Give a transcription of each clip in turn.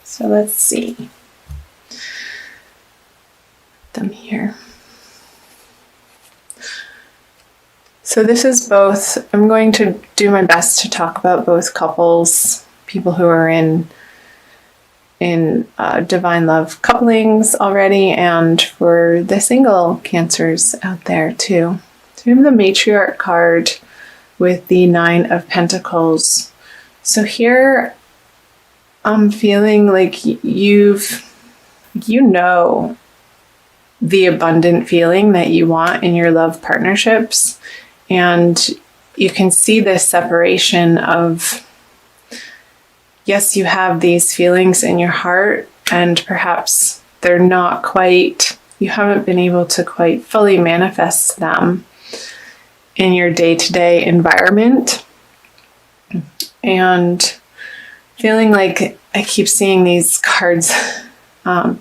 So let's see them here. So this is both, I'm going to do my best to talk about both couples, people who are in divine love couplings already, and for the single Cancers out there too. So we have the Matriarch card with the Nine of Pentacles. So here I'm feeling like you know the abundant feeling that you want in your love partnerships, and you can see this separation of, yes, you have these feelings in your heart, and perhaps they're not quite, you haven't been able to quite fully manifest them in your day-to-day environment. And feeling like I keep seeing these cards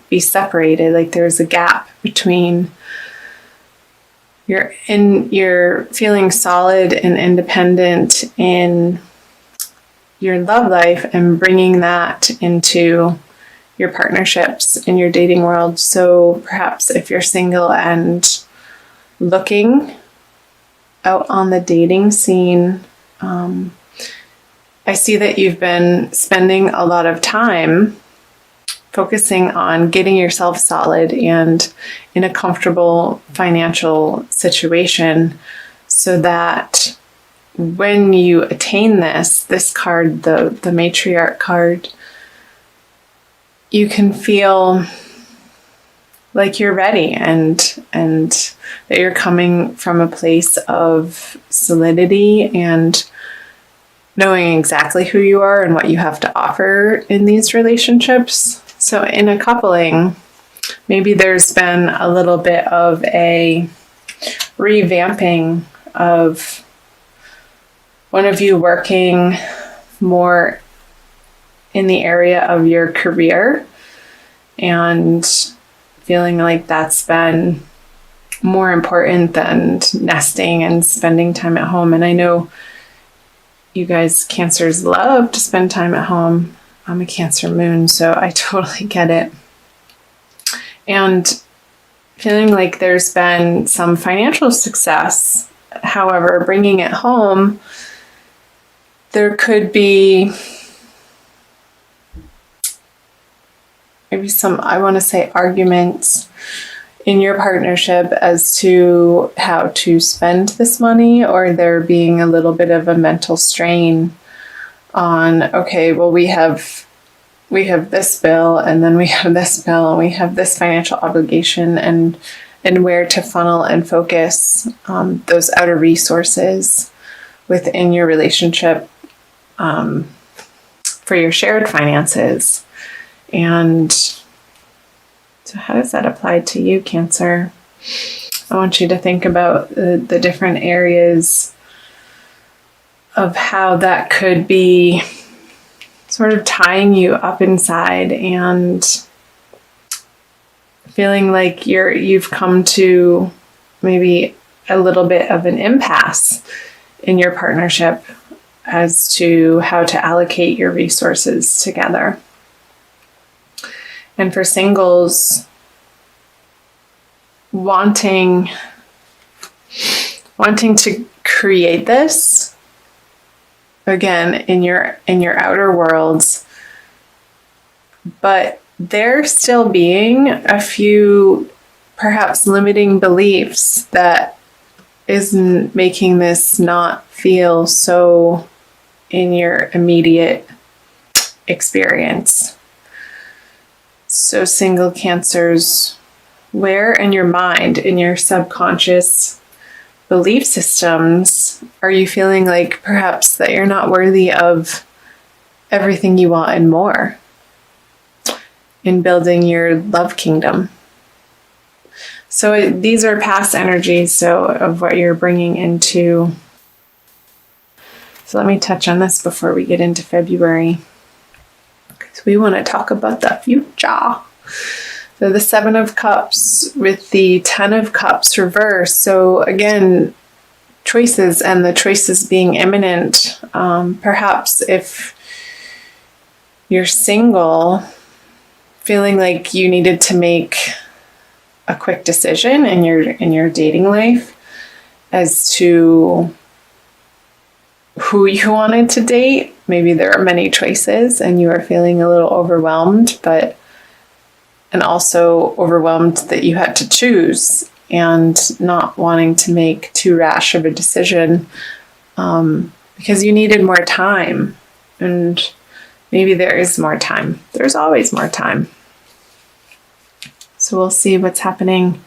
be separated, like there's a gap between you're feeling solid and independent in your love life and bringing that into your partnerships in your dating world. So perhaps if you're single and looking out on the dating scene, I see that you've been spending a lot of time focusing on getting yourself solid and in a comfortable financial situation, so that when you attain this card, the Matriarch card, you can feel like you're ready and that you're coming from a place of solidity and knowing exactly who you are and what you have to offer in these relationships. So in a coupling, maybe there's been a little bit of a revamping of one of you working more in the area of your career and feeling like that's been more important than nesting and spending time at home. And I know you guys Cancers love to spend time at home. I'm a Cancer moon, so I totally get it. And feeling like there's been some financial success. However, bringing it home, there could be maybe some, I want to say, arguments in your partnership as to how to spend this money, or there being a little bit of a mental strain on, okay, well, we have this bill, and then we have this bill, and we have this financial obligation, and where to funnel and focus those outer resources within your relationship for your shared finances. And so how does that apply to you, Cancer? I want you to think about the different areas of how that could be sort of tying you up inside and feeling like you've come to maybe a little bit of an impasse in your partnership as to how to allocate your resources together. And for singles, wanting to create this again in your outer worlds, but there still being a few perhaps limiting beliefs that isn't making this not feel so in your immediate experience. So single Cancers, where in your mind, in your subconscious belief systems, are you feeling like perhaps that you're not worthy of everything you want and more in building your love kingdom? So these are past energies, so of what you're bringing into. So let me touch on this before we get into February, because we want to talk about the future. So the Seven of Cups with the Ten of Cups reversed. So again, choices, and the choices being imminent. Perhaps if you're single, feeling like you needed to make a quick decision in your dating life as to who you wanted to date. Maybe there are many choices and you are feeling a little overwhelmed, and also overwhelmed that you had to choose and not wanting to make too rash of a decision because you needed more time. And maybe there is more time. There's always more time. So we'll see what's happening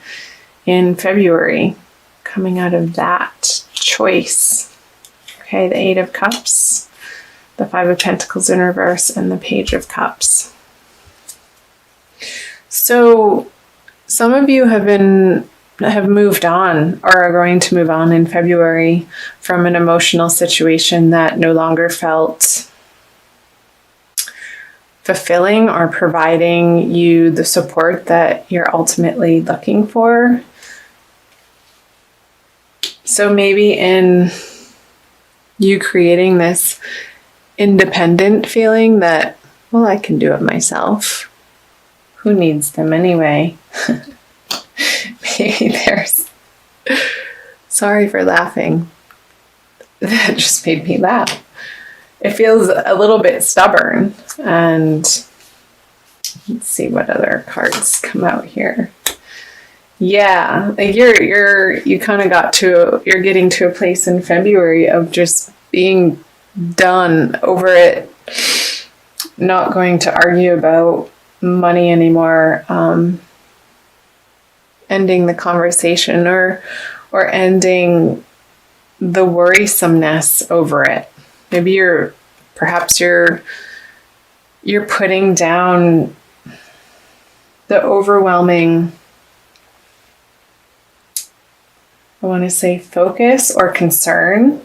in February coming out of that choice. Okay, the Eight of Cups, the Five of Pentacles in reverse, and the Page of Cups. So some of you have moved on or are going to move on in February from an emotional situation that no longer felt fulfilling or providing you the support that you're ultimately looking for. So maybe in you creating this independent feeling that, well, I can do it myself. Who needs them anyway? Maybe there's... Sorry for laughing. That just made me laugh. It feels a little bit stubborn. And let's see what other cards come out here. Yeah, like you kind of you're getting to a place in February of just being done over it, not going to argue about money anymore, ending the conversation or ending the worrisomeness over it. Maybe you're putting down the overwhelming, I want to say, focus or concern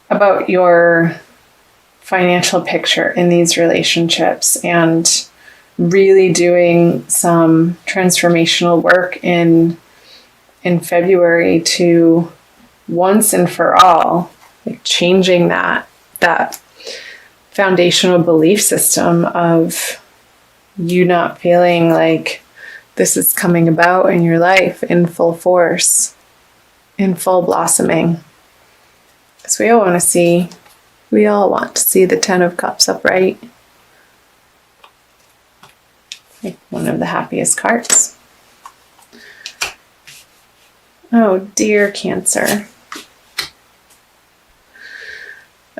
about your financial picture in these relationships and really doing some transformational work in February to once and for all, like changing that foundational belief system of you not feeling like this is coming about in your life in full force, in full blossoming. Because we all want to see the Ten of Cups upright. Like one of the happiest cards. Oh dear, Cancer.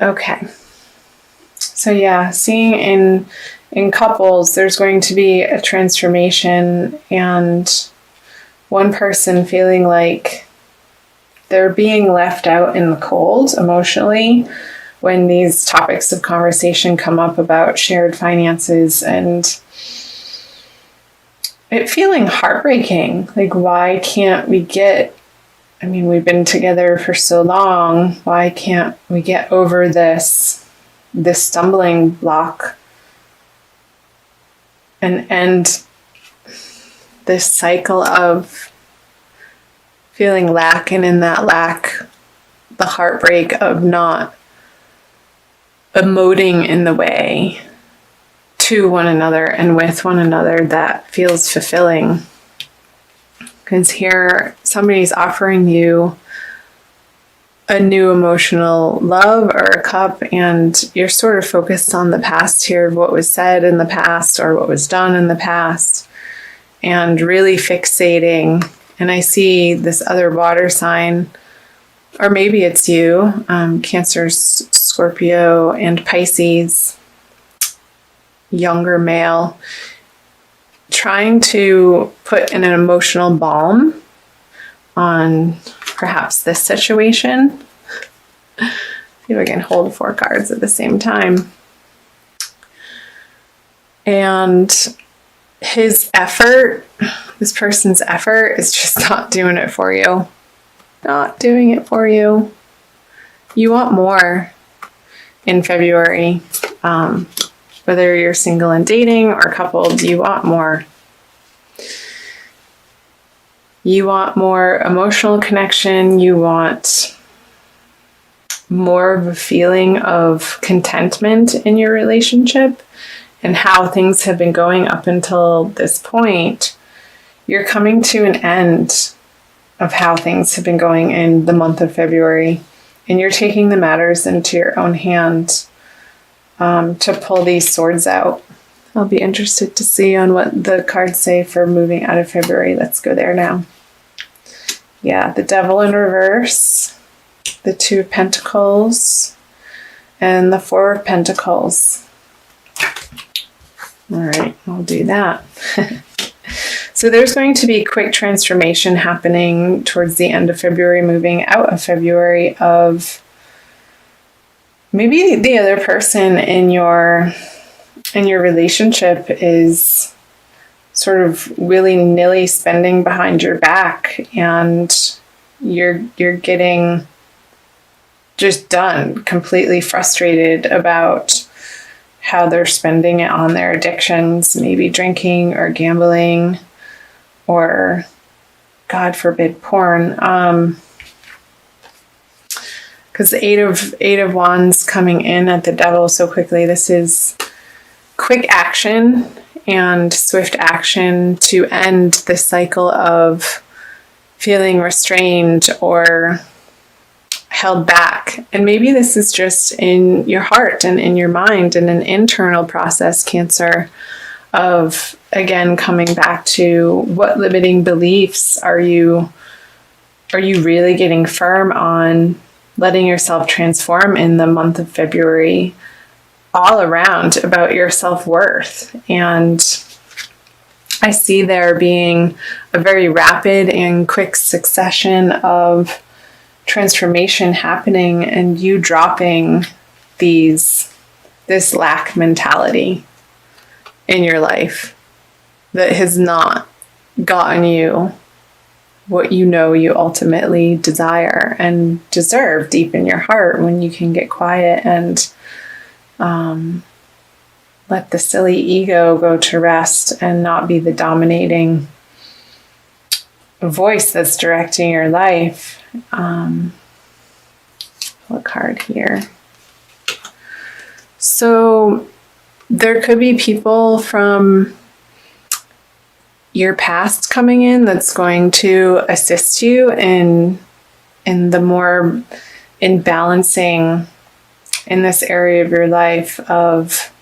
Okay. So yeah, seeing in couples, there's going to be a transformation and one person feeling like they're being left out in the cold emotionally when these topics of conversation come up about shared finances, and it feeling heartbreaking. Like, why can't we we've been together for so long. Why can't we get over this stumbling block and end this cycle of feeling lack, and in that lack, the heartbreak of not emoting in the way to one another and with one another that feels fulfilling. Because here, somebody's offering you a new emotional love or a cup, and you're sort of focused on the past here, of what was said in the past or what was done in the past, and really fixating. And I see this other water sign, or maybe it's you, Cancer, Scorpio, and Pisces, younger male, trying to put in an emotional balm on perhaps this situation. See if I can hold 4 cards at the same time. And his effort, this person's effort, is just not doing it for you. Not doing it for you. You want more in February. Whether you're single and dating or coupled, you want more. You want more emotional connection. You want more of a feeling of contentment in your relationship. and how things have been going up until this point, you're coming to an end of how things have been going in the month of February, and you're taking the matters into your own hands to pull these swords out. I'll be interested to see on what the cards say for moving out of February. Let's go there now. Yeah, the Devil in reverse, the Two of Pentacles, and the Four of Pentacles. All right, I'll do that. So there's going to be quick transformation happening towards the end of February, moving out of February, of maybe the other person in your relationship is sort of willy-nilly spending behind your back, and you're getting just done, completely frustrated about how they're spending it on their addictions, maybe drinking or gambling, or God forbid, porn. Because the Eight of Wands coming in at the Devil so quickly, this is quick action and swift action to end the cycle of feeling restrained or held back. And maybe this is just in your heart and in your mind, and an internal process, Cancer, of again coming back to what limiting beliefs are you really getting firm on letting yourself transform in the month of February all around about your self-worth. And I see there being a very rapid and quick succession of transformation happening, and you dropping this lack mentality in your life that has not gotten you what you know you ultimately desire and deserve deep in your heart, when you can get quiet and let the silly ego go to rest and not be the dominating voice that's directing your life. What card here? So there could be people from your past coming in that's going to assist you in balancing in this area of your life of,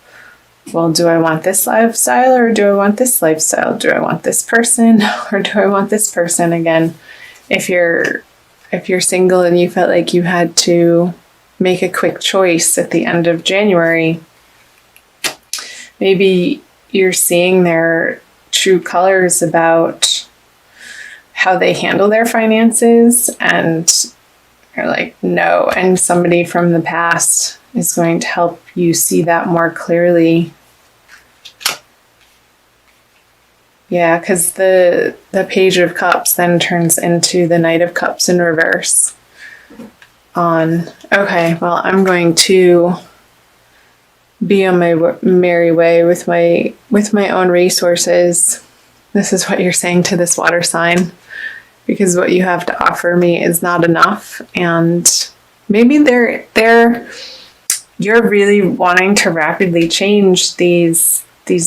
well, do I want this lifestyle or do I want this lifestyle? Do I want this person or do I want this person? Again, if you're single and you felt like you had to make a quick choice at the end of January, maybe you're seeing their true colors about how they handle their finances, and you're like, no. And somebody from the past is going to help you see that more clearly. Yeah, because the Page of Cups then turns into the Knight of Cups in reverse. Okay, well, I'm going to be on my merry way with my own resources. This is what you're saying to this water sign, because what you have to offer me is not enough. And maybe you're really wanting to rapidly change these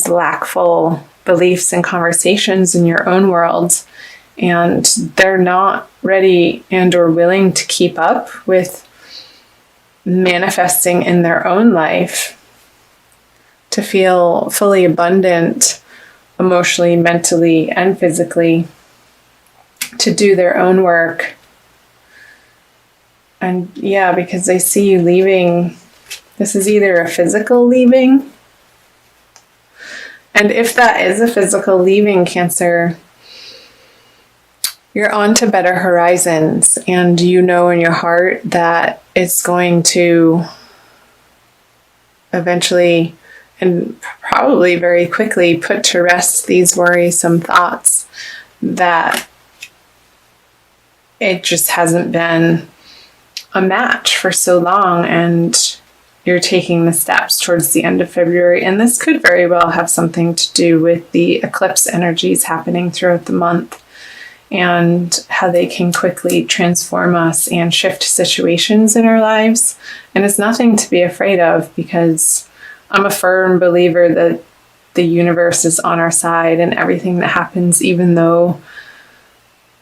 lackful beliefs and conversations in your own world, and they're not ready and or willing to keep up with manifesting in their own life to feel fully abundant emotionally, mentally, and physically, to do their own work. And yeah, because I see you leaving, this is either a physical leaving, and if that is a physical leaving, Cancer, you're on to better horizons, and you know in your heart that it's going to eventually and probably very quickly put to rest these worrisome thoughts that it just hasn't been a match for so long, and you're taking the steps towards the end of February. And this could very well have something to do with the eclipse energies happening throughout the month, and how they can quickly transform us and shift situations in our lives. And it's nothing to be afraid of, because I'm a firm believer that the universe is on our side, and everything that happens, even though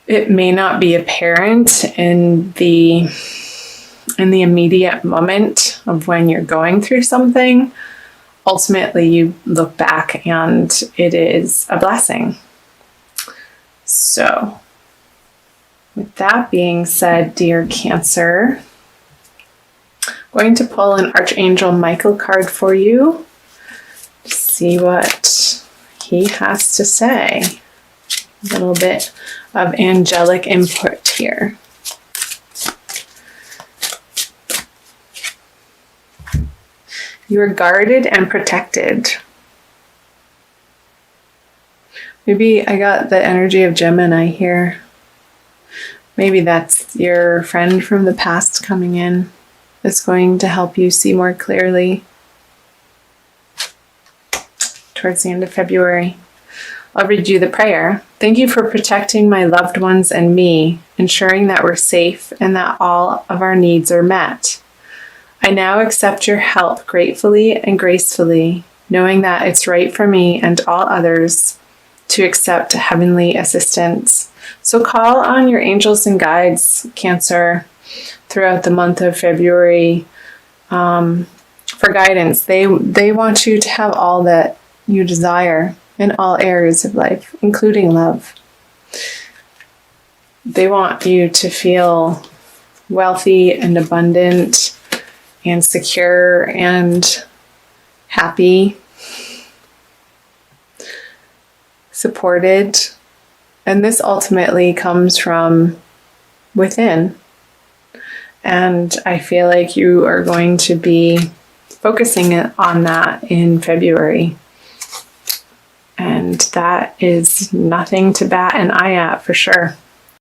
it may not be apparent in the immediate moment of when you're going through something, ultimately you look back and it is a blessing. So, with that being said, dear Cancer, I'm going to pull an Archangel Michael card for you to see what he has to say. A little bit of angelic input here. You are guarded and protected. Maybe I got the energy of Gemini here. Maybe that's your friend from the past coming in. It's going to help you see more clearly towards the end of February. I'll read you the prayer. Thank you for protecting my loved ones and me, ensuring that we're safe and that all of our needs are met. I now accept your help gratefully and gracefully, knowing that it's right for me and all others to accept heavenly assistance. So call on your angels and guides, Cancer, throughout the month of February for guidance. They want you to have all that you desire in all areas of life, including love. They want you to feel wealthy and abundant and secure and happy, supported. And this ultimately comes from within. And I feel like you are going to be focusing on that in February. And that is nothing to bat an eye at for sure.